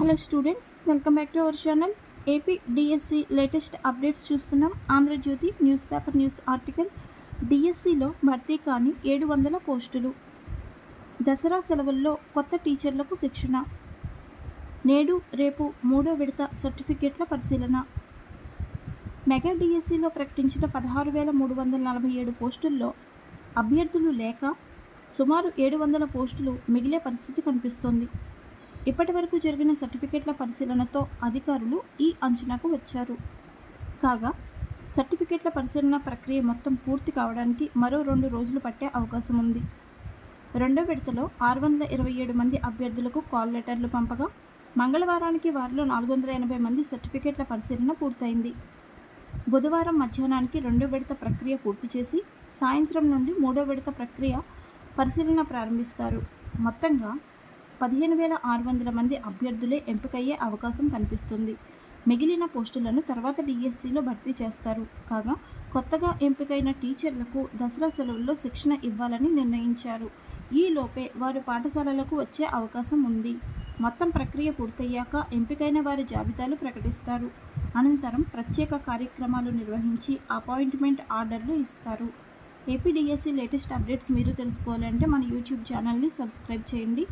Hello students, welcome back to our channel. AP DSC latest updates చూస్తున్నాం. Andhrajyothi news paper news article. డిఎస్సిలో భర్తీ కాని 700 పోస్టులు. దసరా సెలవుల్లో కొత్త టీచర్లకు శిక్షణ. నేడు రేపు మూడో విడత సర్టిఫికేట్ల పరిశీలన. మెగా డిఎస్సిలో ప్రకటించిన 16,347 పోస్టుల్లో అభ్యర్థులు లేక సుమారు 700 పోస్టులు మిగిలే పరిస్థితి కనిపిస్తోంది. ఇప్పటి వరకు జరిగిన సర్టిఫికేట్ల పరిశీలనతో అధికారులు ఈ అంచనాకు వచ్చారు. కాగా సర్టిఫికేట్ల పరిశీలన ప్రక్రియ మొత్తం పూర్తి కావడానికి మరో 2 రోజులు పట్టే అవకాశం ఉంది. రెండో విడతలో 627 మంది అభ్యర్థులకు కాల్ లెటర్లు పంపగా మంగళవారానికి వారిలో 480 మంది సర్టిఫికేట్ల పరిశీలన పూర్తయింది. బుధవారం మధ్యాహ్నానికి రెండో విడత ప్రక్రియ పూర్తి చేసి సాయంత్రం నుండి మూడో విడత ప్రక్రియ పరిశీలన ప్రారంభిస్తారు. మొత్తంగా 15,600 మంది అభ్యర్థులే ఎంపికయ్యే అవకాశం కనిపిస్తుంది. మిగిలిన పోస్టులను తర్వాత డిఎస్సిలో భర్తీ చేస్తారు. కాగా కొత్తగా ఎంపికైన టీచర్లకు దసరా సెలవుల్లో శిక్షణ ఇవ్వాలని నిర్ణయించారు. ఈ లోపే వారు పాఠశాలలకు వచ్చే అవకాశం ఉంది. మొత్తం ప్రక్రియ పూర్తయ్యాక ఎంపికైన వారి జాబితాలు ప్రకటిస్తారు. అనంతరం ప్రత్యేక కార్యక్రమాలు నిర్వహించి అపాయింట్మెంట్ ఆర్డర్లు ఇస్తారు. ఏపీ డిఎస్సి లేటెస్ట్ అప్డేట్స్ మీరు తెలుసుకోవాలంటే మన యూట్యూబ్ ఛానల్ని సబ్స్క్రైబ్ చేయండి.